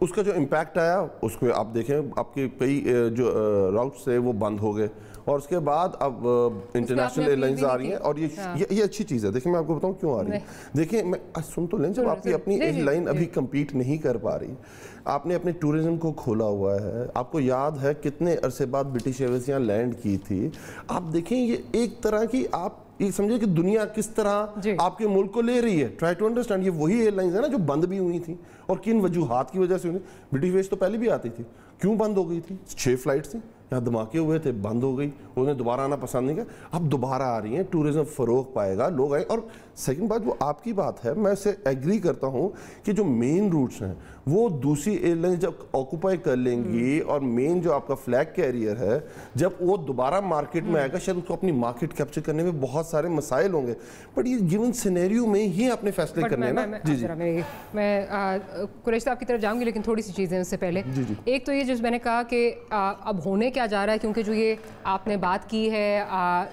اس کا جو امپیکٹ آیا اس کو آپ دیکھیں، آپ کے کئی جو راؤٹس تھے وہ بند ہو گئے، اور اس کے بعد اب انٹرنیشنل ایئر لائنز آ رہی ہیں، اور یہ اچھی چیز ہے. دیکھیں میں آپ کو بتاؤں کیوں آ رہی ہے. دیکھیں میں سن تو لیں، جب آپ کی اپنی ایئر لائن ابھی کمپیٹ نہیں کر پا رہی، آپ نے اپنے ٹورزم کو کھولا ہوا ہے، آپ کو یاد ہے کتنے عرصے بعد برٹش ایئرویز یہاں لینڈ کی تھی. آپ دیکھیں یہ ایک طرح کی آپ یہ سمجھے کہ دنیا کس طرح آپ کے ملک کو لے رہی ہے. Try to understand. یہ وہی ایئر لائنز ہیں نا جو بند بھی ہوئی تھیں، اور کن وجوہات کی وجہ سے ہوئی. برٹش ایئرویز تو پہلے بھی آتی تھی، کیوں بند ہو گئی تھی؟ 6 فلائٹس تھیں، یہاں دھماکے ہوئے تھے، بند ہو گئی، انہیں دوبارہ آنا پسند نہیں کیا. اب دوبارہ آ رہی ہیں، ٹورزم فروغ پائے گا، لوگ آئے. اور سیکنڈ بات وہ آپ کی بات ہے، میں اسے ایگری کرتا ہوں کہ جو مین روٹس ہیں وہ دوسری ایئر لائنز جب آکوپائی کر لیں گی، اور مین جو آپ کا فلیگ کیریئر ہے جب وہ دوبارہ مارکیٹ میں آئے گا، شاید اس کو اپنی مارکیٹ کیپچر کرنے میں بہت سارے مسائل ہوں گے. بٹ یہ گیون سینیریو میں ہی اپنے فیصلے کرنے ہیں نا. جی میں قریش صاحب کی طرف جاؤں گی، لیکن تھوڑی سی چیزیں اس سے پہلے. ایک تو یہ جس میں نے کہا کہ اب ہونے کیا جا رہا ہے، کیونکہ جو یہ آپ نے بات کی ہے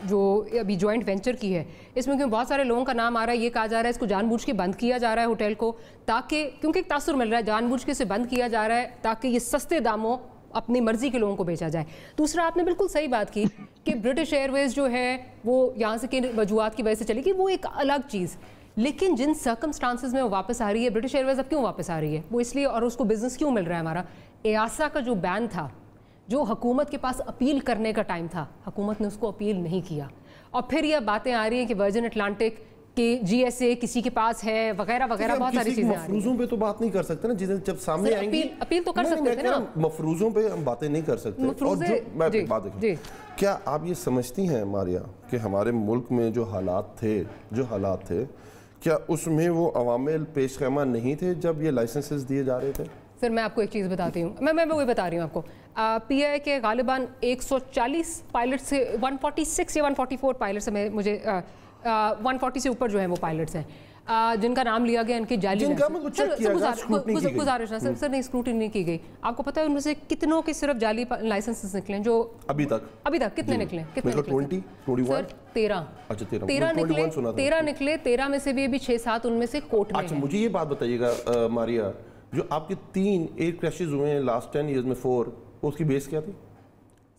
جو ابھی جوائنٹ وینچر کی ہے، اس میں بہت سارے لوگوں کا نام آ رہا ہے. یہ کہا جا رہا ہے اس کو جان بوجھ کے بند کیا جا رہا ہے ہوٹل کو، تاکہ کیونکہ ایک تاثر مل رہا ہے، جان بوجھ کے اسے بند کیا جا رہا ہے تاکہ یہ سستے داموں اپنی مرضی کے لوگوں کو بیچا جائے. دوسرا آپ نے بالکل صحیح بات کی کہ برٹش ایئر ویز جو ہے وہ یہاں سے کن وجوہات کی وجہ سے چلے گی، وہ ایک الگ چیز. لیکن جن سرکمسٹانسز میں وہ واپس آ رہی ہے، برٹش ایئر ویز اب کیوں واپس آ رہی ہے؟ وہ اس لیے، اور اس کو بزنس کیوں مل رہا ہے ہمارا. ایاسا کا جو بین تھا، جو حکومت کے پاس اپیل کرنے کا ٹائم تھا، حکومت نے اس کو اپیل نہیں کیا. اور پھر یہ باتیں آ رہی ہیں کہ ورجن اٹلانٹک کہ جی ایس اے کسی کے پاس ہے وغیرہ وغیرہ، بہت ساری چیزیں آ رہی ہیں. مفروضوں پہ تو بات نہیں کر سکتے نا، جب سامنے آئیں گی اپیل تو کر سکتے ہیں نا. مفروضوں پہ ہم باتیں نہیں کر سکتے. اور جو میں بات دیکھیں، کیا آپ یہ سمجھتی ہیں ماریا کہ ہمارے ملک میں جو حالات تھے کیا اس میں وہ عوامل پیش خیمہ نہیں تھے جب یہ لائسنسز دیے جا رہے تھے؟ سر میں آپ کو ایک چیز بتاتی ہوں، میں وہی بتا رہی ہوں آپ کو. پی آئی کے غالباً 140 پائلٹ سے 146 یا 144 پائلٹ سے مجھے 140 سے اوپر جو ہیں وہ پائلٹس ہیں جن کا نام لیا گیا ان کی جعلی گزارش ہے. سر نہیں، اسکروٹنی نہیں کی گئی. آپ کو پتہ ہے ان میں سے کتنوں کے صرف جعلی لائسنسز نکلے جو ابھی تک کتنے نکلے؟ سر 13 نکلے. 13 میں سے بھی ابھی 6-7 ان میں سے کوٹ میں. اچھا مجھے یہ بات بتائیے گا ماریا، جو آپ کے 3 ایئر کریشز ہوئے ہیں لاسٹ 10 ایئرز میں 4، اس کی بیس کیا تھی؟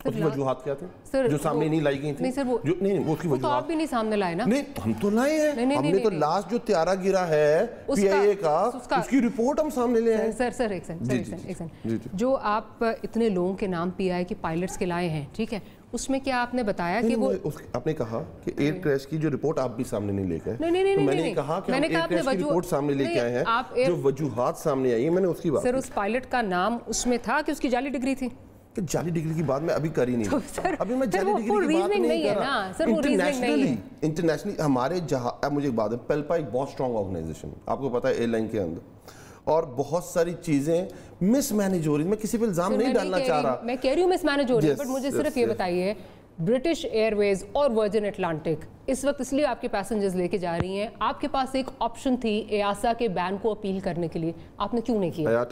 اس کی وجوہات کیا تھے جو سامنے نہیں لائی گئی تھی؟ نہیں وہ اس کی وجوہات آپ بھی نہیں سامنے لائے نا. نہیں ہم تو لائے ہیں، ہم نے تو لاسٹ جو طیارہ گرا ہے پی آئی اے کا اس کی رپورٹ ہم سامنے لے آئے. سر ایک سیکنڈ، جو آپ اتنے لوگوں کے نام پی آئی کے پائلٹس کے لائے ہیں، ٹھیک ہے، اس میں کیا آپ نے بتایا کہ وہ آپ نے کہا کہ ایئر کریش کی جو رپورٹ آپ بھی سامنے نہیں لے کے آئے؟ میں نے کہا کہ ہم ایئر کریش کی رپورٹ سامنے لے کے آئے ہیں، جو وجوہات سامنے آئی ہیں میں نے اس کی بات. سر اس پائلٹ کا نام اس میں تھا کہ اس کی جعلی ڈگری تھی. جعلی ڈگری کی بات میں ابھی کر ہی نہیں، ابھی میں جعلی ڈگری کی بات نہیں کر رہا. انٹرنیشنلی ہمارے جہاں مجھے ایک بات ہے، پیلپا ایک بہت اسٹرانگ آرگنائزیشن آپ کو پتا ہے ایئر لائن کے اندر، اور بہت ساری چیزیں مس مینیج ہو رہی ہیں. میں کسی پہ الزام نہیں ڈالنا چاہ رہا، میں کہہ رہی ہوں مس مینیج ہو رہی ہے، بٹ مجھے صرف یہ بتائیے برٹش ایئر ویز اور ورجن اٹلانٹک اس وقت اس لیے آپ کے پیسنجرز لے کے جا رہی ہیں، آپ کے پاس ایک آپشن تھی ایاسا کے بین کو اپیل کرنے کے لیے، آپ نے کیوں نہیں کیا؟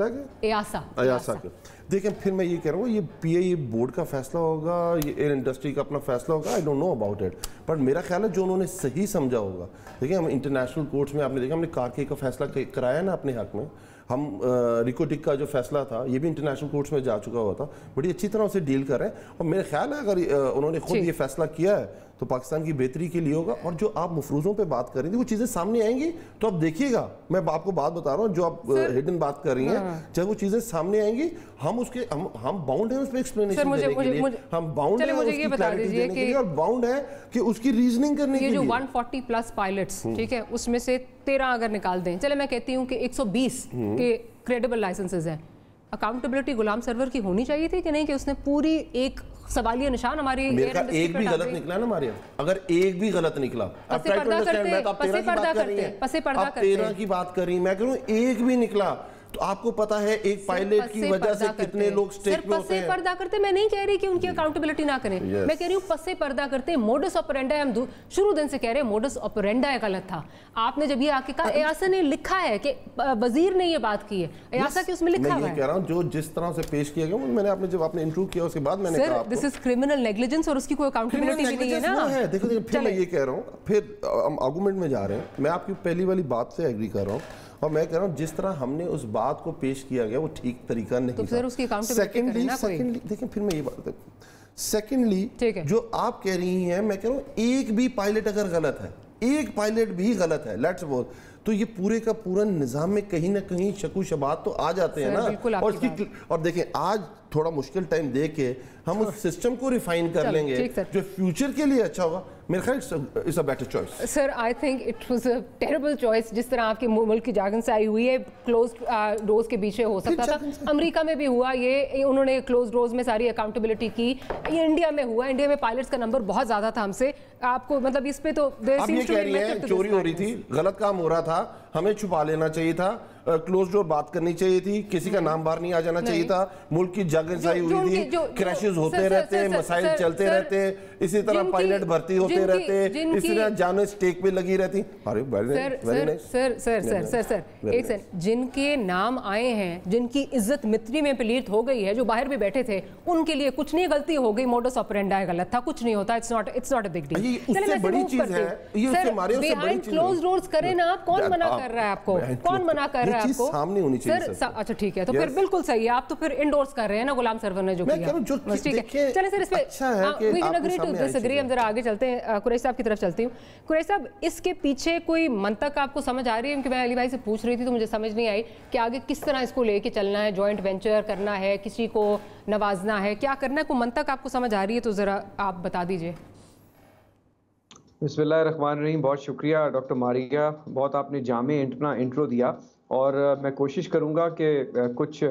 ایاسا کے دیکھیں پھر میں یہ کہہ رہا ہوں یہ پی آئی اے بورڈ کا فیصلہ ہوگا، یہ ایئر انڈسٹری کا اپنا فیصلہ ہوگا. I don't know about it, but میرا خیال ہے جو انہوں نے صحیح سمجھا ہوگا. دیکھیں ہم انٹرنیشنل کورٹس میں آپ نے دیکھا ہم نے کارکے کا فیصلہ کرایا نا اپنے حق میں، ہم ریکوٹک کا جو فیصلہ تھا یہ بھی انٹرنیشنل کورٹس میں جا چکا ہوا تھا، بڑی اچھی طرح اسے ڈیل کر رہے ہیں. اور میرا خیال ہے اگر انہوں نے خود یہ فیصلہ کیا ہے تو پاکستان کی بہتری کے لیے ہوگا. اور جو آپ مفروضوں پہ بات کر رہی تھی وہ چیزیں سامنے آئیں گی تو آپ دیکھیے گا، میں آپ کو بات بتا رہا ہوں جو آپ ہڈن بات کر رہی ہیں، جب وہ چیزیں سامنے آئیں گی ہم اس کے ہم باؤنڈ ہیں اس پہ ایکسپلینیشن دینے کے لیے، ہم باؤنڈ ہیں اس کی کلیئرٹی دینے کے لیے، اور باؤنڈ ہے کہ اس کی ریزننگ کرنے کے لیے. یہ جو 140+ پائلٹس ٹھیک ہے اس میں سے 13 اگر نکال دیں، چلے میں کہتی ہوں کہ 120 کے کریڈیبل لائسنسز ہیں، اکاؤنٹیبلٹی غلام سرور کی ہونی چاہیے تھی کہ نہیں کہ اس نے پوری ایک سوالیہ نشان ہماری ایک بھی غلط نکلا نا ماریا، اگر ایک بھی غلط نکلا، اب 13 کی بات کر رہی میں کہوں ایک بھی نکلا تو آپ کو پتا ہے ایک پائلٹ کی وجہ سے کتنے لوگ سٹیک پہ ہوتے ہیں. پسے پردہ کرتے، میں نہیں کہہ رہی کہ ان کی اکاؤنٹیبلٹی نہ کریں، میں کہہ رہی ہوں پسے پردہ کرتے. موڈس آپرینڈا ہم شروع دن سے کہہ رہے ہیں موڈس آپرینڈا غلط تھا. آپ نے جب یہ آ کے کہا ایاسا نے لکھا ہے کہ وزیر نے یہ بات کی ہے، ایاسا کی اس میں لکھا ہوا ہے. میں یہ کہہ رہا ہوں جو جس طرح سے پیش کیا گیا میں نے آپ نے جب آپ نے انٹرویو کیا اس کے بعد میں نے کہا دس از کرمنل نیگلیجنس اور اس کی کوئی اکاؤنٹیبلٹی بھی نہیں ہے نا. دیکھو پھر میں یہ کہہ رہا ہوں، پھر ہم آرگومنٹ میں جا رہے ہیں. میں آپ کی پہلی والی بات سے ایگری کر رہا ہوں. اور میں کہہ رہا ہوں جس طرح ہم نے اس بات کو پیش کیا گیا وہ ٹھیک طریقہ نہیں تھا. سیکنڈلی دیکھیں پھر میں یہ بات سیکنڈلی جو آپ کہہ رہی ہیں میں کہہ رہا ہوں ایک بھی پائلٹ اگر غلط ہے, ایک پائلٹ بھی غلط ہے لیٹس سپوز, تو یہ پورے کا پورا نظام میں کہیں نہ کہیں شک و شبہات تو آ جاتے ہیں نا. اور دیکھیں آج تھوڑا مشکل ٹائم دے کے ہم اس سسٹم کو ریفائن کر لیں گے جو فیوچر کے لیے اچھا ہوگا. میرے خیال it's a better choice. Sir I think it was a terrible choice. جس طرح آپ کے ملک کی جاگن سے آئی ہوئی ہے, کلوز ڈورز کے پیچھے ہو سکتا تھا. امریکہ میں بھی ہوا یہ, انہوں نے کلوز ڈورز میں ساری اکاؤنٹیبلٹی کی. یہ انڈیا میں ہوا, انڈیا میں پائلٹس کا نمبر بہت زیادہ تھا ہم سے. آپ کو مطلب اس پہ تو آپ یہ کہہ رہی ہیں چوری ہو رہی تھی, غلط کام ہو رہا تھا, ہمیں چھپا لینا چاہیے تھا, کلوز ڈور بات کرنی چاہیے تھی, کسی کا نام باہر نہیں آ جانا چاہیے تھا, ملک کی جاگ انسائی ہوئی تھی, کریشز ہوتے رہتے, مسائل چلتے رہتے, اسی طرح پائلٹ بھرتی ہوتے رہتے, اسی طرح جانیں سٹیک پہ لگی رہتی. سر ایک سر جن کے نام آئے ہیں, جن کی عزت متری میں پلیت ہو گئی ہے, جو باہر بھی بیٹھے تھے, ان کے لیے کچھ نہیں, غلطی ہو گئی, موڈس آپرینڈی غلط تھا, کچھ نہیں ہوتا, it's not a big deal. اس سے بڑی چیز ہے یہ, اس سے ہمارے سے بڑی چیز ہے کلوز ڈورز کریں نا آپ. کون منع کر رہا ہے آپ کو, کون منع کر رہا ہے آپ کو؟ سامنے ہونی چاہیے سر. اچھا ٹھیک ہے, تو پھر بالکل صحیح ہے, آپ تو پھر انڈورس کر رہے ہیں نا غلام سرور نے جو کیا. ٹھیک ہے, چلیں سر اس پہ we can agree to disagree. ہم ذرا آگے چلتے ہیں, قریش صاحب کی طرف چلتی ہوں. قریش صاحب اس کے پیچھے کوئی منطق آپ کو سمجھ آ رہی ہے؟ کیونکہ میں علی بھائی سے پوچھ رہی تھی تو مجھے سمجھ نہیں آئی کہ آگے کس طرح اس کو لے کے چلنا ہے. جوائنٹ وینچر کرنا ہے, کسی کو نوازنا ہے, کیا کرنا ہے, کوئی منطق آپ کو سمجھ آ رہی ہے تو ذرا آپ بتا دیجئے. بسم اللہ الرحمن الرحیم. بہت شکریہ ڈاکٹر ماریہ, بہت آپ نے جامع انٹرو دیا, اور میں کوشش کروں گا کہ کچھ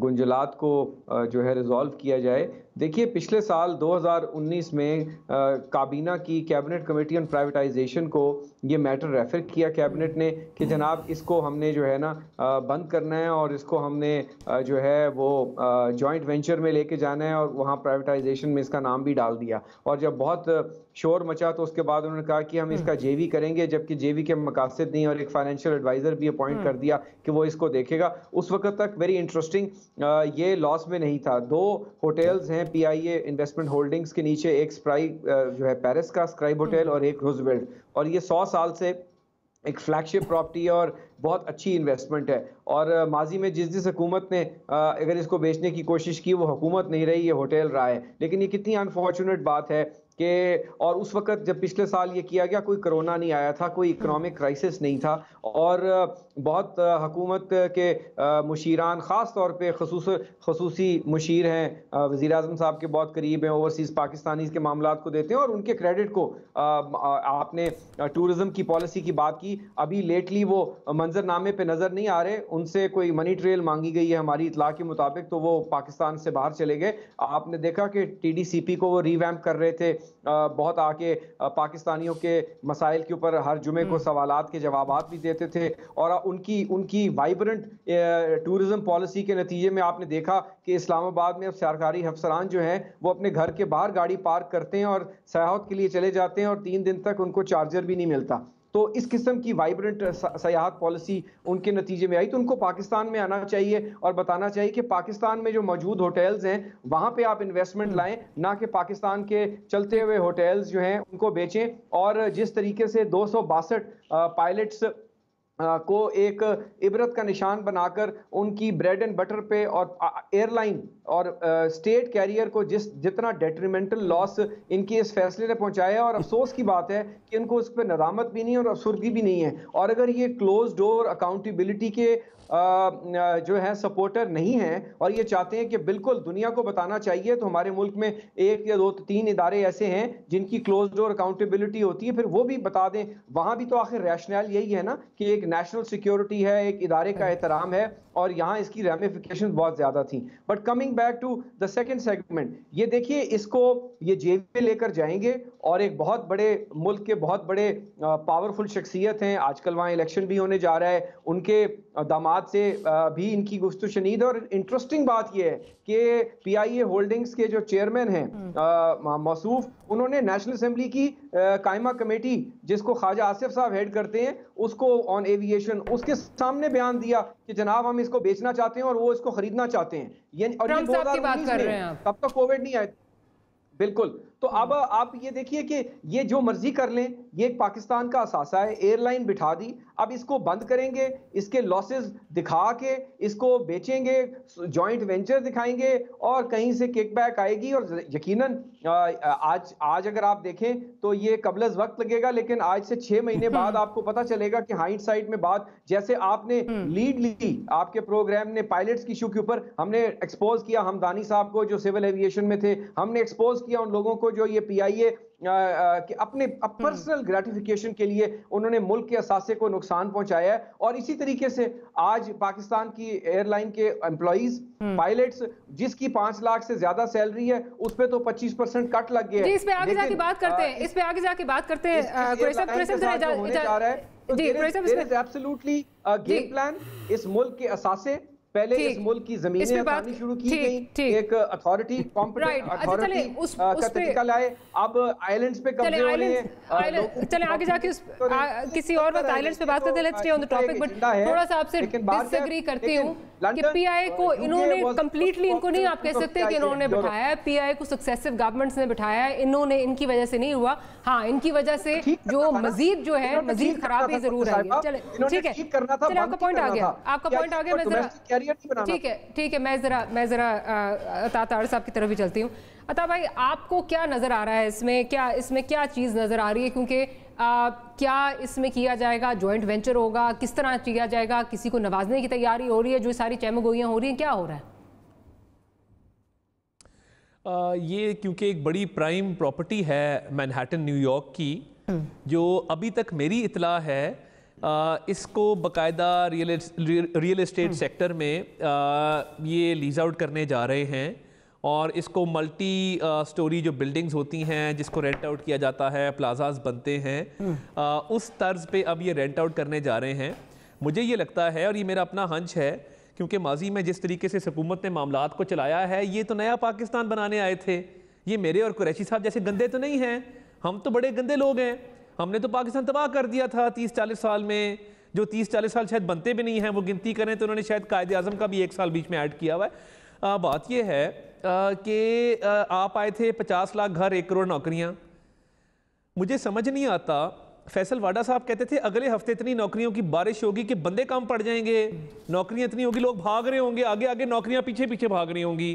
گنجلات کو جو ہے ریزالو کیا جائے. دیکھیے پچھلے سال 2019 میں کابینہ کی کیبنٹ کمیٹی آن پرائیویٹائزیشن کو یہ میٹر ریفر کیا کیبنٹ نے کہ جناب اس کو ہم نے جو ہے نا بند کرنا ہے, اور اس کو ہم نے جو ہے وہ جوائنٹ وینچر میں لے کے جانا ہے, اور وہاں پرائیویٹائزیشن میں اس کا نام بھی ڈال دیا. اور جب بہت شور مچا تو اس کے بعد انہوں نے کہا کہ ہم اس کا جے وی کریں گے, جبکہ جے وی کے مقاصد نہیں, اور ایک فائنینشیل ایڈوائزر بھی اپوائنٹ کر دیا کہ وہ اس کو دیکھے گا. اس وقت تک ویری انٹرسٹنگ یہ لاس میں نہیں تھا. 2 ہوٹلز ہیں پی آئی اے انویسٹمنٹ ہولڈنگز کے نیچے, ایک اسکرائب جو ہے پیرس کا اسکرائب ہوٹل, اور ایک روزویلٹ, اور یہ 100 سال سے ایک فلیگ شپ پراپرٹی ہے اور بہت اچھی انویسٹمنٹ ہے. اور ماضی میں جس حکومت نے اگر اس کو بیچنے کی کوشش کی وہ حکومت نہیں رہی, یہ ہوٹل رہا ہے. لیکن یہ کتنی انفارچونیٹ بات ہے کہ اور اس وقت جب پچھلے سال یہ کیا گیا کوئی کرونا نہیں آیا تھا, کوئی اکنامک کرائسس نہیں تھا, اور بہت حکومت کے مشیران, خاص طور پہ خصوصی مشیر ہیں, وزیر اعظم صاحب کے بہت قریب ہیں, اوورسیز پاکستانیز کے معاملات کو دیتے ہیں, اور ان کے کریڈٹ کو آپ نے ٹورزم کی پالیسی کی بات کی, ابھی لیٹلی وہ منظر نامے پہ نظر نہیں آ رہے. ان سے کوئی منی ٹریل مانگی گئی ہے ہماری اطلاع کے مطابق, تو وہ پاکستان سے باہر چلے گئے. آپ نے دیکھا کہ ٹی ڈی سی پی کو وہ ریویمپ کر رہے تھے, بہت آ کے پاکستانیوں کے مسائل کے اوپر ہر جمعے کو سوالات کے جوابات بھی دیتے تھے, اور ان کی وائبرنٹ ٹورزم پالیسی کے نتیجے میں آپ نے دیکھا کہ اسلام آباد میں اب سرکاری افسران جو ہیں وہ اپنے گھر کے باہر گاڑی پارک کرتے ہیں اور سیاحت کے لیے چلے جاتے ہیں, اور 3 دن تک ان کو چارجر بھی نہیں ملتا. تو اس قسم کی وائبرنٹ سیاحت پالیسی ان کے نتیجے میں آئی. تو ان کو پاکستان میں آنا چاہیے اور بتانا چاہیے کہ پاکستان میں جو موجود ہوٹلز ہیں وہاں پہ آپ انویسٹمنٹ لائیں, نہ کہ پاکستان کے چلتے ہوئے ہوٹلز جو ہیں ان کو بیچیں. اور جس طریقے سے 262 پائلٹس کو ایک عبرت کا نشان بنا کر ان کی بریڈ اینڈ بٹر پہ, اور ایئر لائن اور اسٹیٹ کیریئر کو جتنا ڈیٹریمنٹل لاس ان کے اس فیصلے نے پہنچایا, اور افسوس کی بات ہے کہ ان کو اس پہ ندامت بھی نہیں اور افسردگی بھی نہیں ہے. اور اگر یہ کلوز ڈور اکاؤنٹیبلٹی کے جو ہے سپورٹر نہیں ہیں اور یہ چاہتے ہیں کہ بالکل دنیا کو بتانا چاہیے, تو ہمارے ملک میں 1 یا 2 3 ادارے ایسے ہیں جن کی کلوز ڈور اکاؤنٹیبلٹی ہوتی ہے, پھر وہ بھی بتا دیں. وہاں بھی تو آخر ریشنل یہی ہے نا کہ ایک نیشنل سیکیورٹی ہے, ایک ادارے کا احترام ہے, اور یہاں اس کی ریمیفیکیشن بہت زیادہ تھیں. But coming back to the second segment, یہ دیکھیے اس کو یہ جے پہ لے کر جائیں گے, اور ایک بہت بڑے ملک کے بہت بڑے پاورفل شخصیت ہیں, آج کل وہاں الیکشن بھی ہونے جا رہا ہے, ان کے داماد سے بھی ان کی گفتگو شنید. اور انٹرسٹنگ بات یہ ہے کہ پی آئی اے ہولڈنگز کے جو چیئرمین ہیں موصوف, انہوں نے نیشنل اسمبلی کی قائمہ کمیٹی جس کو خواجہ آصف صاحب ہیڈ کرتے ہیں, اس کو آن ایویشن, اس کے سامنے بیان دیا کہ جناب ہم اس کو بیچنا چاہتے ہیں اور وہ اس کو خریدنا چاہتے ہیں. اور یہ 2019 میں تب تک کووڈ نہیں آیا. بالکل. تو اب آپ یہ دیکھیے کہ یہ جو مرضی کر لیں، یہ ایک پاکستان کا اثاثہ ہے، ایئر لائن بٹھا دی، اب اس کو بند کریں گے، اس کے لاسز دکھا کے اس کو بیچیں گے، جوائنٹ وینچر دکھائیں گے اور کہیں سے کک بیک آئے گی. اور یقیناً آج اگر آپ دیکھیں تو یہ قبل از وقت لگے گا، لیکن آج سے 6 مہینے بعد آپ کو پتہ چلے گا کہ ہائنڈ سائٹ میں بات، جیسے آپ نے لیڈ لی آپ کے پروگرام نے پائلٹس کی ایشو کے اوپر، ہم نے ایکسپوز کیا ہمدانی صاحب کو جو سول ایویشن میں تھے، ہم نے ایکسپوز کیا ان لوگوں کو جو یہ پی آئی اے کہ اپنے پرسنل گریٹیفیکیشن کے لیے انہوں نے ملک کے اثاثے کو نقصان پہنچایا ہے. اور اسی طریقے سے آج پاکستان کی ایئر لائن کے امپلائیز پائلٹس جس کی 5 لاکھ سے زیادہ سیلری ہے اس پہ تو 25% کٹ لگ گیا ہے. اس پہ آگے جا کے بات کرتے ہیں، اس پہ آگے جا کے بات کرتے ہیں. ایبسولوٹلی گیم پلان اس ملک کے اثاثے، پہلے اس ملک کی زمینیں ہٹانی شروع کی گئی، ایک اتھارٹی کمپیٹنٹ اتھارٹی کا طریقہ لائے، اب آئیلینڈز پہ قبضے ہو رہے ہیں. چلیں آگے جا کے کسی اور وقت آئیلینڈز پہ بات کرتے ہیں. Let's stay on the topic. But تھوڑا سا آپ سے ڈس ایگری کرتی ہوں کہ پی آئی اے کو انہوں نے کمپلیٹلی، ان کو نہیں آپ کہہ سکتے کہ انہوں نے بٹھایا ہے. پی آئی اے کو سکسیسو گورنمنٹس نے بٹھایا ہے، انہوں نے، ان کی وجہ سے نہیں ہوا. ہاں ان کی وجہ سے جو مزید جو ہے مزید خرابی ضرور ہے. چلیں ٹھیک ہے، چلیں آپ کا پوائنٹ آ گیا، آپ کا پوائنٹ آ گیا. میں ذرا ٹھیک ہے میں ذرا عطا طاہر صاحب کی طرف بھی چلتی ہوں. عطا بھائی آپ کو کیا نظر آ رہا ہے اس میں کیا چیز نظر آ رہی ہے؟ کیونکہ کیا اس میں کیا جائے گا جوائنٹ وینچر ہوگا، کس طرح کیا جائے گا، کسی کو نوازنے کی تیاری ہو رہی ہے، جو ساری چہمگوئیاں ہو رہی ہیں، کیا ہو رہا ہے؟ یہ کیونکہ ایک بڑی پرائم پراپرٹی ہے مینہٹن نیو یارک کی، جو ابھی تک میری اطلاع ہے اس کو باقاعدہ ریئل اسٹیٹ سیکٹر میں یہ لیز آؤٹ کرنے جا رہے ہیں، اور اس کو ملٹی سٹوری جو بلڈنگز ہوتی ہیں جس کو رینٹ آؤٹ کیا جاتا ہے، پلازاز بنتے ہیں، اس طرز پہ اب یہ رینٹ آؤٹ کرنے جا رہے ہیں. مجھے یہ لگتا ہے، اور یہ میرا اپنا ہنچ ہے، کیونکہ ماضی میں جس طریقے سے حکومت نے معاملات کو چلایا ہے، یہ تو نیا پاکستان بنانے آئے تھے. یہ میرے اور قریشی صاحب جیسے گندے تو نہیں ہیں، ہم تو بڑے گندے لوگ ہیں. ہم نے تو پاکستان تباہ کر دیا تھا 30-40 سال میں، جو 30-40 سال شاید بنتے بھی نہیں ہیں. وہ گنتی کریں تو انہوں نے شاید قائد اعظم کا بھی 1 سال بیچ میں ایڈ کیا ہوا ہے. بات یہ ہے کہ آپ آئے تھے 50 لاکھ گھر، 1 کروڑ نوکریاں. مجھے سمجھ نہیں آتا، فیصل واڈا صاحب کہتے تھے اگلے ہفتے اتنی نوکریوں کی بارش ہوگی کہ بندے کم پڑ جائیں گے، نوکریاں اتنی ہوگی، لوگ بھاگ رہے ہوں گے، آگے نوکریاں پیچھے بھاگ رہی ہوں گی.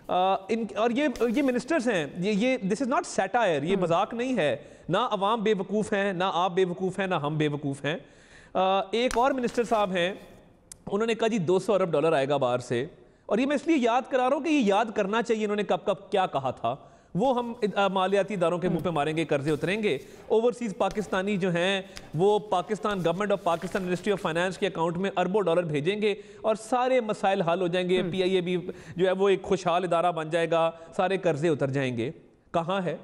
اور یہ منسٹرز ہیں، یہ دس از ناٹ سیٹائر، یہ مذاق نہیں ہے. نہ عوام بے وقوف ہیں، نہ آپ بے وقوف ہیں، نہ ہم بے وقوف ہیں. ایک اور منسٹر صاحب ہیں، انہوں نے کہا جی $200 ارب آئے گا باہر سے. اور یہ میں اس لیے یاد کرا رہا ہوں کہ یہ یاد کرنا چاہیے انہوں نے کب کیا کہا تھا. وہ ہم مالیاتی اداروں کے منہ پہ ماریں گے، قرضے اتریں گے. اوورسیز پاکستانی جو ہیں وہ پاکستان گورنمنٹ اور پاکستان منسٹری آف فائنانس کے اکاؤنٹ میں اربوں ڈالر بھیجیں گے اور سارے مسائل حل ہو جائیں گے. پی آئی اے بھی جو ہے وہ ایک خوشحال ادارہ بن جائے گا، سارے قرضے اتر جائیں گے. کہاں ہے؟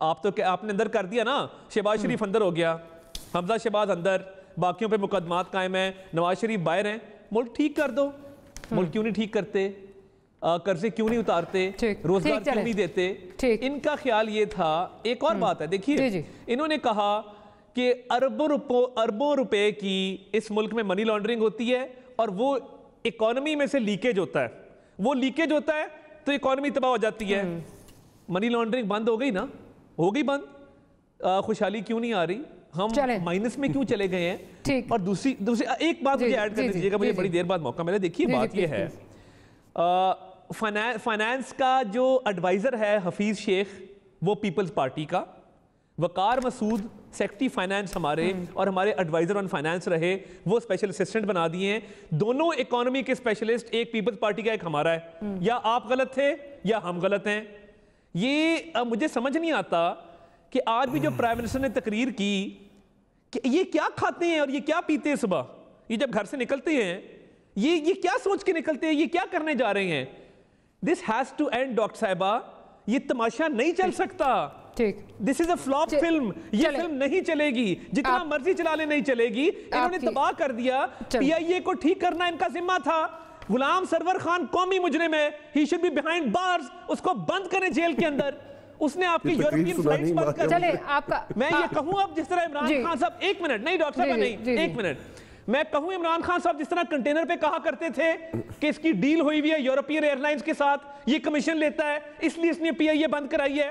آپ نے اندر کر دیا نا. شہباز شریف اندر ہو گیا، حمزہ شہباز اندر، باقیوں پہ مقدمات قائم ہیں، نواز شریف باہر ہیں. ملک ٹھیک کر دو. ملک کیوں نہیں ٹھیک کرتے؟ قرضے کیوں نہیں اتارتے؟ روزگار کیوں نہیں دیتے؟ ان کا خیال یہ تھا. ایک اور بات ہے، دیکھیے انہوں نے کہا کہ اربوں روپے کی اس ملک میں منی لانڈرنگ ہوتی ہے اور وہ اکانومی میں سے لیکیج ہوتا ہے. وہ لیکیج ہوتا ہے تو اکانومی تباہ ہو جاتی ہے. منی لانڈرنگ بند ہو گئی نا، ہو گئی بند. خوشحالی کیوں نہیں آ رہی؟ ہم مائنس میں کیوں چلے گئے ہیں؟ اور دوسری ایک بات مجھے ایڈ کر دیجیے گا، مجھے بڑی دیر بعد موقع ملے. دیکھیے بات یہ ہے، فائنانس کا جو ایڈوائزر ہے حفیظ شیخ، وہ پیپلز پارٹی کا. وقار مسعود سیکرٹری فائنانس ہمارے اور ہمارے ایڈوائزر آن فائنانس رہے، وہ اسپیشل اسسٹنٹ بنا دیے ہیں. دونوں اکانومی کے اسپیشلسٹ، ایک پیپلز پارٹی کا ایک ہمارا ہے. یا آپ غلط تھے یا ہم غلط ہیں. یہ مجھے سمجھ نہیں آتا کہ آج بھی جو پرائم منسٹر نے تقریر کی کہ یہ کیا کھاتے ہیں اور یہ کیا پیتے ہیں صبح، یہ جب گھر سے نکلتے ہیں یہ کیا سوچ کے نکلتے ہیں، یہ کیا کرنے جا رہے ہیں. This has to end doctor صاحبہ. یہ تماشا نہیں چل سکتا. This is a flop film. یہ فلم نہیں چلے گی، جتنا مرضی چلا لے نہیں چلے گی. انہوں نے تباہ کر دیا. پی آئی اے کو ٹھیک کرنا ان کا ذمہ تھا. غلام سرور خان قومی مجرم ہے، he should be behind bars. اس کو بند کریں جیل کے اندر. اس نے آپ کی یورپین فلائٹس بند کر دی. میں یہ کہوں اب جس طرح عمران خان صاحب، ایک منٹ نہیں ڈاکٹر صاحب نہیں، ایک منٹ میں کہوں، عمران خان صاحب جس طرح کنٹینر پہ کہا کرتے تھے کہ اس کی ڈیل ہوئی ہوئی ہے یورپین ایئر لائنز کے ساتھ، یہ کمیشن لیتا ہے، اس لیے اس نے پی آئی اے بند کرائی ہے.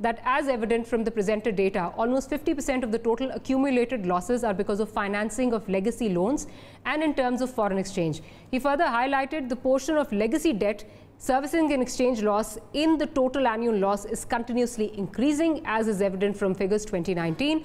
that as evident from the presented data, almost 50% of the total accumulated losses are because of financing of legacy loans and in terms of foreign exchange. He further highlighted the portion of legacy debt servicing and exchange loss in the total annual loss is continuously increasing, as is evident from figures 2019.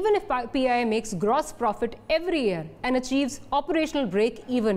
even if PI makes gross profit every year and achieves operational break even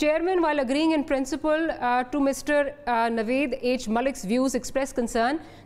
Chairman, while agreeing in principle to Mr. Naveed H. Malik's views, expressed concern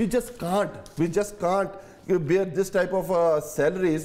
we just can't bear this type of salaries।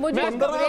15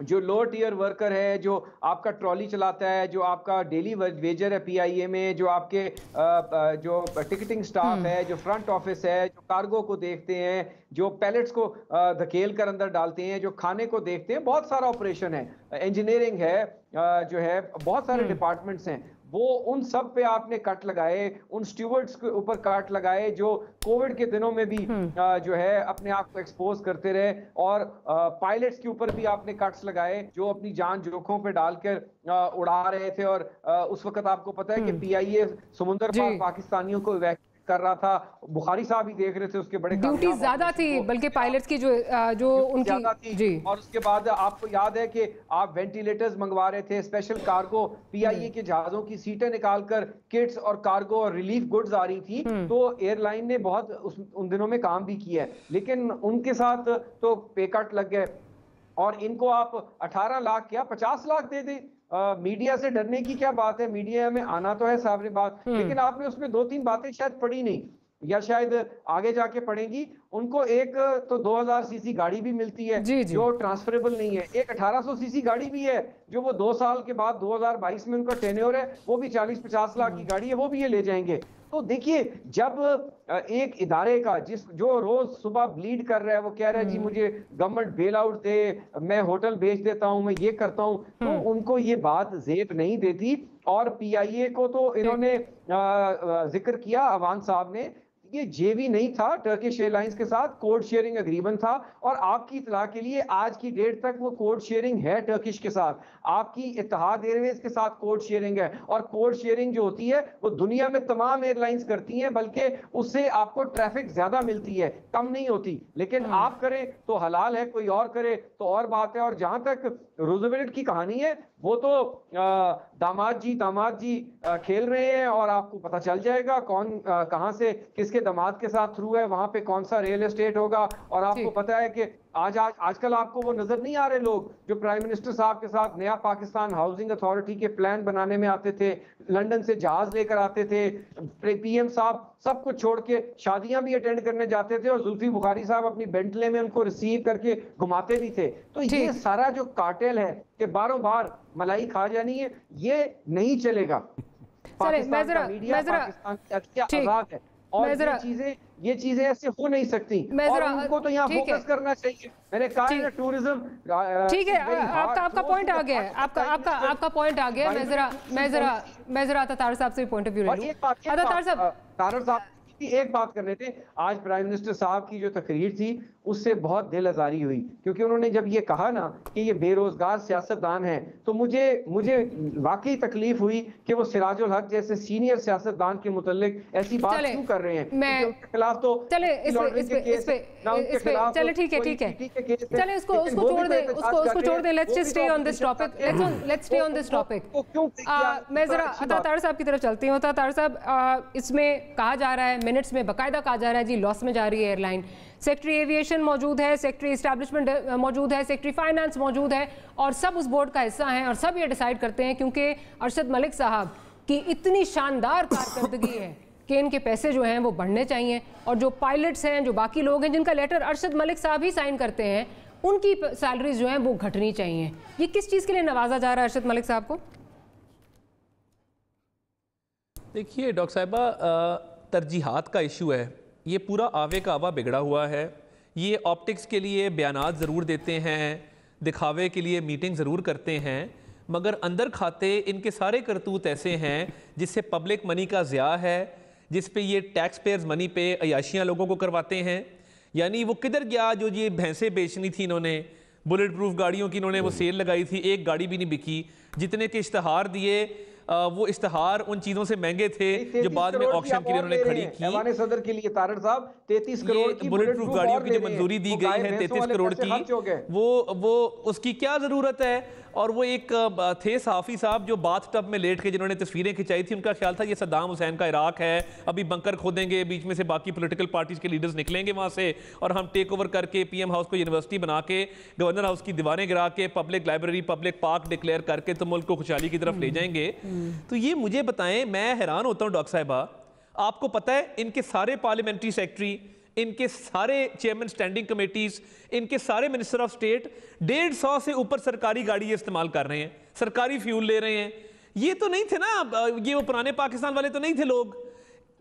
جو لو tier worker ہے, جو آپ کا trolley چلاتا ہے, جو آپ کا ڈیلی ویجر ہے پی آئی اے میں, جو آپ کے جو ٹکٹنگ سٹاف ہے, جو فرنٹ آفس ہے, جو کارگو کو دیکھتے ہیں, جو پیلٹس کو دھکیل کر اندر ڈالتے ہیں, جو کھانے کو دیکھتے ہیں, بہت سارا آپریشن ہے, انجینئرنگ ہے, جو ہے بہت سارے ڈپارٹمنٹس ہیں, وہ ان سب پہ آپ نے کٹ لگائے, ان سٹیورڈز کے اوپر کٹ لگائے جو کووڈ کے دنوں میں بھی جو ہے اپنے آپ کو ایکسپوز کرتے رہے, اور پائلٹس کے اوپر بھی آپ نے کٹس لگائے جو اپنی جان جوکھوں پہ ڈال کر اڑا رہے تھے, اور اس وقت آپ کو پتہ ہے کہ پی آئی اے سمندر پار پاکستانیوں کو ایویکویٹ کر رہا تھا, بخاری صاحب ہی دیکھ رہے تھے, اس کے بڑے ڈیوٹی زیادہ تھی بلکہ پائلٹس کی جو ان کی جی, اور اس کے بعد آپ کو یاد ہے کہ آپ وینٹیلیٹرز منگوا رہے تھے, اسپیشل کارگو پی آئی اے کے جہازوں کی سیٹیں نکال کر کٹس اور کارگو اور ریلیف گڈز آ رہی تھی, تو ایئر لائن نے بہت ان دنوں میں کام بھی کیا ہے, لیکن ان کے ساتھ تو پے کٹ لگ گئے, اور ان کو آپ 18 لاکھ کیا 50 لاکھ دے دیں. میڈیا سے ڈرنے کی کیا بات ہے, میڈیا میں آنا تو ہے صاحب نے بات, لیکن آپ نے اس میں 2-3 باتیں شاید پڑھی نہیں, یا شاید آگے جا کے پڑھیں گی. ان کو ایک تو 2000 سی سی گاڑی بھی ملتی ہے جو ٹرانسفریبل نہیں ہے, ایک 1800 سی سی گاڑی بھی ہے جو وہ 2 سال کے بعد 2022 میں ان کا ٹینیور ہے, وہ بھی 40-50 لاکھ کی گاڑی ہے, وہ بھی یہ لے جائیں گے. تو دیکھیے جب ایک ادارے کا جو روز صبح بلیڈ کر رہا ہے, وہ کہہ رہا ہے جی مجھے گورنمنٹ بیل آؤٹ دے, میں ہوٹل بیچ دیتا ہوں, میں یہ کرتا ہوں, تو ان کو یہ بات زیب نہیں دیتی. اور پی آئی اے کو تو انہوں نے ذکر کیا عوان صاحب نے, یہ جے وی نہیں تھا ٹرکش ایئر لائنز کے ساتھ, کوڈ شیئرنگ اگریمنٹ تھا, اور آپ کی اطلاع کے لیے آج کی ڈیٹ تک وہ کوڈ شیئرنگ ہے ٹرکش کے ساتھ, آپ کی اتحاد ایئر ویز کے ساتھ کوڈ شیئرنگ ہے, اور کوڈ شیئرنگ جو ہوتی ہے وہ دنیا میں تمام ایئر لائنز کرتی ہیں, بلکہ اس سے آپ کو ٹریفک زیادہ ملتی ہے, کم نہیں ہوتی, لیکن آپ کریں تو حلال ہے, کوئی اور کرے تو اور بات ہے. اور جہاں تک روزویلٹ کی کہانی ہے, وہ تو داماد جی کھیل رہے ہیں, اور آپ کو پتہ چل جائے گا کون کہاں سے کس کے داماد کے ساتھ تھرو ہے, وہاں پہ کون سا ریل اسٹیٹ ہوگا. اور آپ کو پتہ ہے کہ آج کل آپ کو وہ نظر نہیں آ رہے لوگ جو پرائم منسٹر صاحب کے ساتھ نیا پاکستان ہاؤسنگ اتھارٹی کے پلان بنانے میں آتے تھے, لندن سے جہاز لے کر آتے تھے, پی ایم صاحب سب کچھ چھوڑ کے شادیاں بھی اٹینڈ کرنے جاتے تھے, اور زلفی بخاری صاحب اپنی بینٹلے میں ان کو ریسیو کر کے گھماتے بھی تھے. تو یہ سارا جو کارٹیل ہے کہ باروں بار ملائی کھا جانی ہے, یہ نہیں چلے گا. پاکستان کا میڈیا پاکستان کی عدلیہ آزاد ہے, اور یہ چیزیں ایسے ہو نہیں سکتی, اور ان کو تو یہاں فوکس کرنا چاہیے. میں نے کہا ہے ٹورزم ٹھیک ہے, آپ کا پوائنٹ آ گیا ہے, آپ کا پوائنٹ آ گیا. میں ذرا طاہر صاحب سے پوائنٹ آف ویو لے لوں. طاہر صاحب ایک بات کرنے تھے, آج پرائم منسٹر صاحب کی جو تقریر تھی اس سے بہت دل آزاری ہوئی, کیونکہ انہوں نے جب یہ کہا نا کہ یہ بے روزگار سیاستدان ہیں, تو مجھے واقعی تکلیف ہوئی کہ وہ سراج الحق جیسے سینئر سیاستدان کے متعلق ایسی بات کیوں کر رہے ہیں. ان کے خلاف تو چلے ٹھیک ہے, چلے اس کو چھوڑ دیں. Let's just stay on this topic. میں ذرا عطا طاہر صاحب کی طرف چلتی ہوں. عطا طاہر صاحب, اس میں کہا جا رہا ہے, منٹس میں باقاعدہ کہا جا رہا ہے جی لاس میں جا رہی ہے ایئر لائن, سیکٹری ایویشن موجود ہے, سیکٹری اسٹیبلشمنٹ موجود ہے, سیکٹری فائنانس موجود ہے, اور سب اس بورڈ کا حصہ ہیں, اور سب یہ ڈیسائیڈ کرتے ہیں, کیونکہ ارشد ملک صاحب کی اتنی شاندار کارکردگی ہے کہ ان کے پیسے جو ہیں وہ بڑھنے چاہیے, اور جو پائلٹس ہیں, جو باقی لوگ ہیں جن کا لیٹر ارشد ملک صاحب ہی سائن کرتے ہیں, ان کی سیلریز جو ہیں وہ گھٹنی چاہیے. یہ کس چیز کے لیے نوازا جا رہا ہے ارشد ملک صاحب کو؟ دیکھیے ڈاکٹر صاحبہ, ترجیحات کا ایشو ہے, یہ پورا آوے کا آوا بگڑا ہوا ہے. یہ آپٹکس کے لیے بیانات ضرور دیتے ہیں, دکھاوے کے لیے میٹنگ ضرور کرتے ہیں, مگر اندر کھاتے ان کے سارے کرتوت ایسے ہیں جس سے پبلک منی کا ضیاع ہے, جس پہ یہ ٹیکس پیئرز منی پہ عیاشیاں لوگوں کو کرواتے ہیں. یعنی وہ کدھر گیا جو یہ بھینسیں بیچنی تھی, انہوں نے بلٹ پروف گاڑیوں کی انہوں نے وہ سیل لگائی تھی, ایک گاڑی بھی نہیں بکھی. جتنے کے اشتہار دیے وہ اشتہار ان چیزوں سے مہنگے تھے جو بعد میں آکشن کے لیے انہوں نے کھڑی کی. ایوان صدر کے لیے طاہر صاحب 33 کروڑ کی بلٹ پروف گاڑیوں کی جو منظوری دی گئی ہے 33 کروڑ کی, وہ اس کی کیا ضرورت ہے. اور وہ ایک تھے صحافی صاحب جو باتھ ٹب میں لیٹ کے جنہوں نے تصویریں کھنچائی تھی, ان کا خیال تھا یہ صدام حسین کا عراق ہے, ابھی بنکر کھودیں گے, بیچ میں سے باقی پولیٹیکل پارٹیز کے لیڈرز نکلیں گے وہاں سے, اور ہم ٹیک اوور کر کے پی ایم ہاؤس کو یونیورسٹی بنا کے, گورنر ہاؤس کی دیواریں گرا کے, public library, public park declare کر کے تو ملک کو خوشحالی کی طرف لے جائیں گے. تو یہ مجھے بتائیں, میں حیران ہوتا ہوں ڈاکٹر صاحبہ, آپ کو پتہ ہے ان کے سارے پارلیمنٹری سیکٹری, ان کے سارے چیئرمین سٹینڈنگ کمیٹیز, ان کے سارے منسٹر آف اسٹیٹ 150 سے اوپر سرکاری گاڑی استعمال کر رہے ہیں, سرکاری فیول لے رہے ہیں. یہ تو نہیں تھے نا, یہ وہ پرانے پاکستان والے تو نہیں تھے لوگ.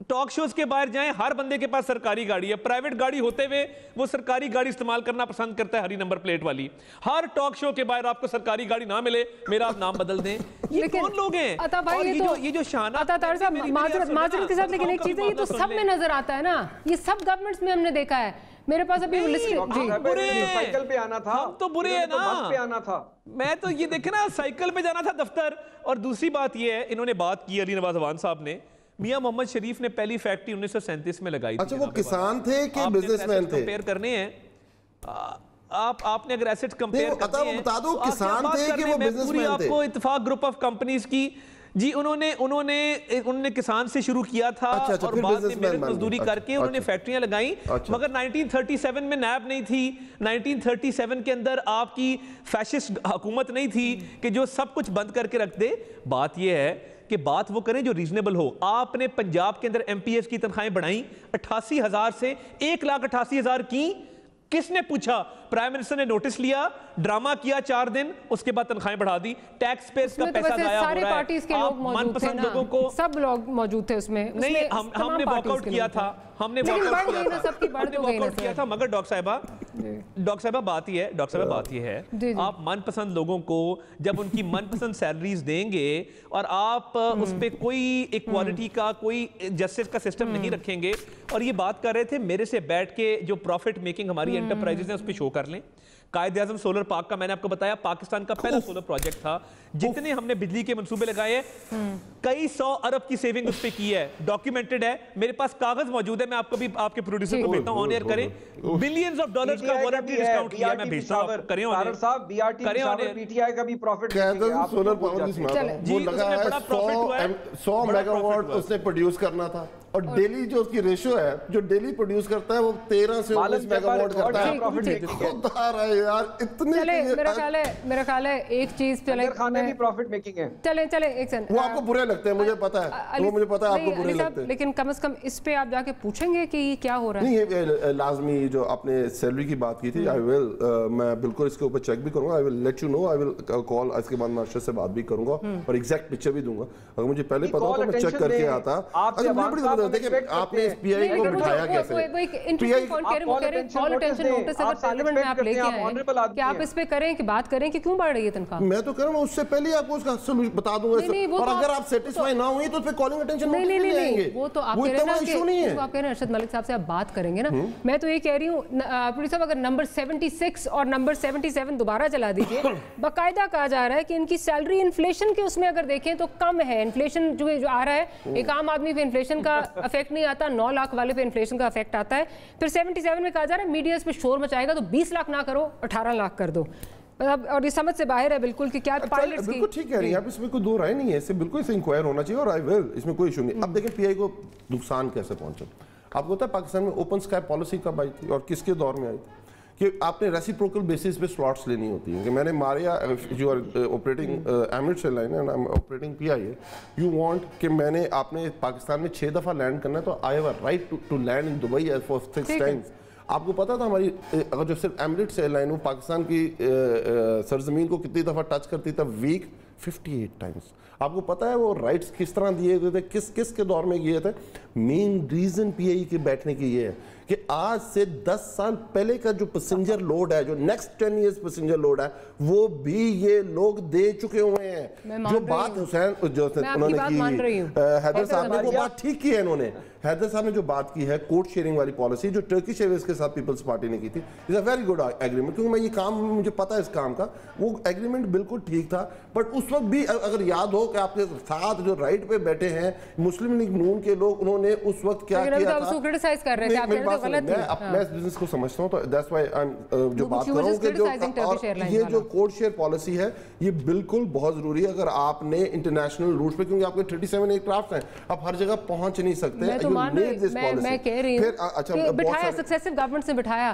ٹاک شوز کے باہر جائیں, ہر بندے کے پاس سرکاری گاڑی ہے, پرائیویٹ گاڑی ہوتے ہوئے وہ سرکاری گاڑی استعمال کرنا پسند کرتا ہے, ہری نمبر پلیٹ والی. ہر ٹاک شو کے باہر آپ کو سرکاری گاڑی نہ ملے, میرا آپ نام بدل دیں. یہ کون لوگ ہیں؟ عطا بھائی یہ جو شان عطا طاہر صاحب معذرت کے ساتھ, لیکن ایک چیز ہے, یہ تو سب میں نظر آتا ہے نا, یہ سب گورنمنٹس میں ہم نے دیکھا ہے. میرے پاس ابھی سائیکل پہ آنا تھا, ہم تو برے ہیں نا, بس پہ آنا تھا. میں تو یہ دیکھیں نا, سائیکل پہ جانا تھا دفتر. اور دوسری بات یہ ہے, انہوں نے بات کی علی نواز عوان صاحب نے, میاں محمد شریف نے پہلی فیکٹری 1937 میں لگائی تھی. اچھا, وہ کسان تھے کہ بزنس مین تھے؟ کمپیئر کرنے ہیں آپ نے, اگر ایسٹ کمپیئر کرنے ہیں بتا دو کسان تھے کہ وہ بزنس مین تھے. آپ کو اتفاق گروپ آف کمپنیز کی جی, انہوں نے کسان سے شروع کیا تھا اور بعد میں محنت مزدوری کر کے انہوں نے فیکٹریاں لگائیں. مگر 1937 میں نیب نہیں تھی, 1937 کے اندر آپ کی فیشسٹ حکومت نہیں تھی کہ جو سب کچھ بند کر کے رکھ دے. بات یہ ہے کہ بات وہ کریں جو ریزنیبل ہو. آپ نے پنجاب کے اندر ایم پی ایس کی تنخواہیں بڑھائیں 88,000 سے 1,88,000 کی. کس نے پوچھا؟ پرائم منسٹر نے نوٹس لیا, ڈرامہ کیا 4 دن, اس کے بعد تنخواہیں بڑھا دی. ٹیکس پیس کا پیسہ ضائع ہو رہا ہے. آپ من پسند لوگوں کو, سب لوگ موجود تھے اس میں. نہیں, ہم نے واک آؤٹ کیا تھا, مگر ڈاکٹر صاحبہ بات یہ ہے, آپ من پسند لوگوں کو جب ان کی من پسند سیلریز دیں گے اور آپ اس پہ کوئی ایکوالٹی کا, کوئی جسٹس کا سسٹم نہیں رکھیں گے. اور یہ بات کر رہے تھے میرے سے بیٹھ کے, جو پروفٹ میکنگ ہماری انٹرپرائزز ہیں اس پہ شو کر لیں. قائد اعظم سولر پارک کا میں نے آپ کو بتایا, پاکستان کا پہلا سولر پروجیکٹ تھا. جتنے ہم نے بجلی کے منصوبے لگائے, کئی 100 ارب کی سیونگ اس پہ کی ہے, ڈاکیومنٹڈ ہے, میرے پاس کاغذ موجود ہے. میں آپ کو بھی آپ کے پروڈیوسر کو بھیجتا ہوں, آن ایئر کریں. بلینز آف ڈالرز کا وارنٹی ڈسکاؤنٹ کیا, میں بھیجتا ہوں, کریں آن ایئر. صاحب B R T Peshawar P T I کا بھی پروفٹ سولر پاور کی سنا تھا, وہ لگا ہے 100 میگا واٹ اس نے پروڈیوس کرنا تھا, اور ڈیلی جو اس کی ریشو ہے, جو ڈیلی پروڈیوس کرتا ہے وہ 13 سے 19 میگا واٹ کرتا ہے. خدا رہا ہے یار, اتنے. میرا خیال ہے ایک چیز, خانے بھی پروفٹ میکنگ ہے. چلیں ایک سیکنڈ, وہ آپ کو برے لگتے ہیں, مجھے پتا ہے, وہ مجھے پتا ہے آپ کو برے لگتے ہیں, لیکن کم از کم اس پہ آپ جا کے پوچھیں گے کہ یہ کیا ہو رہا ہے. نہیں, یہ لازمی, جو آپ نے سیلری کی بات کی تھی, میں بالکل اس کے اوپر چیک بھی کروں گا. I will let you know, I will call, اس کے بعد میں ارشد سے بات بھی کروں گا اور ایگزیکٹ پکچر بھی دوں گا. اگر مجھے پہلے پتا ہوتا میں چیک کر کے آتا. دیکھیں آپ نے پی آئی کو بٹھایا کیسے, کہ آپ اس پہ کریں, کہ بات کریں کہ کیوں بڑھ رہی ہے تنخواہ. میں تو کہہ رہا ہوں اس سے پہلے آپ کو اس کا سلوشن بتا دوں گا, اور اگر آپ سیٹسفائی نہ ہوئی تو اس پہ کالنگ اٹینشن نہیں لیں گے. وہ تو آپ کہہ رہے ہیں نا, آپ کہہ رہے ہیں ارشد ملک صاحب سے آپ بات کریں گے نا. میں تو یہ کہہ رہی ہوں پولیس صاحب, اگر نمبر 76 اور نمبر 77 دوبارہ چلا دیجئے. باقاعدہ کہا جا رہا ہے کہ ان کی سیلری انفلیشن کے اس میں اگر دیکھیں تو کم ہے. انفلیشن جو آ رہا ہے, ایک عام آدمی پہ انفلیشن کا افیکٹ نہیں آتا, 9 لاکھ والے پہ انفلیشن کا افیکٹ آتا ہے. پھر 77 میں کہا جا رہا ہے میڈیا اس پہ شور مچائے گا تو 20 لاکھ نہ کرو, 18 لاکھ کر دو. اور یہ سمجھ سے باہر ہے بالکل کہ کیا پائلٹس کی. بالکل ٹھیک کہہ رہی ہیں آپ, اس میں کوئی دو رائے نہیں ہے, اس سے بالکل اسے انکوائر ہونا چاہیے, اور آئی ول, اس میں کوئی ایشو نہیں. اب دیکھیں پی آئی کو نقصان کیسے پہنچا. آپ کو پتا ہے پاکستان میں اوپن اسکائی پالیسی کب آئی تھی اور کس کے دور میں آئی تھی؟ کہ آپ نے ریسیپروکل بیسس پہ سلاٹس لینی ہوتی ہیں. کہ میں نے ماریا جو آپریٹنگ ایمریٹس ایئر لائن ہے, آپریٹنگ پی آئی ہے, یو وانٹ کہ میں نے, آپ نے پاکستان میں 6 دفعہ لینڈ کرنا ہے, تو I have a right to land in Dubai for 6 times. آپ کو پتا تھا ہماری, اگر جو صرف ایمریٹس ایئر لائن, وہ پاکستان کی سرزمین کو کتنی دفعہ ٹچ کرتی تھا, ویک 58 ٹائمز. آپ کو پتا ہے وہ رائٹس کس طرح دیے گئے تھے, کس کے دور میں کیے تھے. مین ریزن پی آئی کے بیٹھنے کی یہ ہے کہ آج سے 10 سال پہلے کا جو پیسنجر لوڈ ہے, جو نیکسٹ 10 ایئرز پیسنجر لوڈ ہے, وہ بھی یہ لوگ دے چکے ہوئے ہیں. جو بات حسین جو انہوں نے کی, حیدر صاحب نے وہ بات ٹھیک کی ہے. انہوں نے, حیدر صاحب نے جو بات کی ہے کوڈ شیئرنگ والی پالیسی, جو ٹرکش ایئرویز کے ساتھ پیپلز پارٹی نے کی تھی, از اے ویری گڈ ایگریمنٹ. کیونکہ میں یہ کام, مجھے پتا ہے اس کام کا, وہ ایگریمنٹ بالکل ٹھیک تھا. بٹ اس وقت بھی اگر یاد ہو کہ آپ کے ساتھ جو رائٹ پہ بیٹھے ہیں مسلم لیگ نون کے لوگ, انہوں نے اس وقت کیا کیا تھا. میں اس بزنس کو سمجھتا ہوں, تو دیٹس وائی جو بات کر رہا ہوں کہ یہ جو کوڈ شیئر پالیسی ہے, یہ بالکل بہت ضروری ہے. اگر آپ نے انٹرنیشنل روٹ پہ, کیونکہ آپ کے 37 ایئر کرافٹ ہیں, آپ ہر جگہ پہنچ نہیں سکتے. میں کہہ رہی ہوں کہ بٹھایا, سکسیسو گورنمنٹس نے بٹھایا,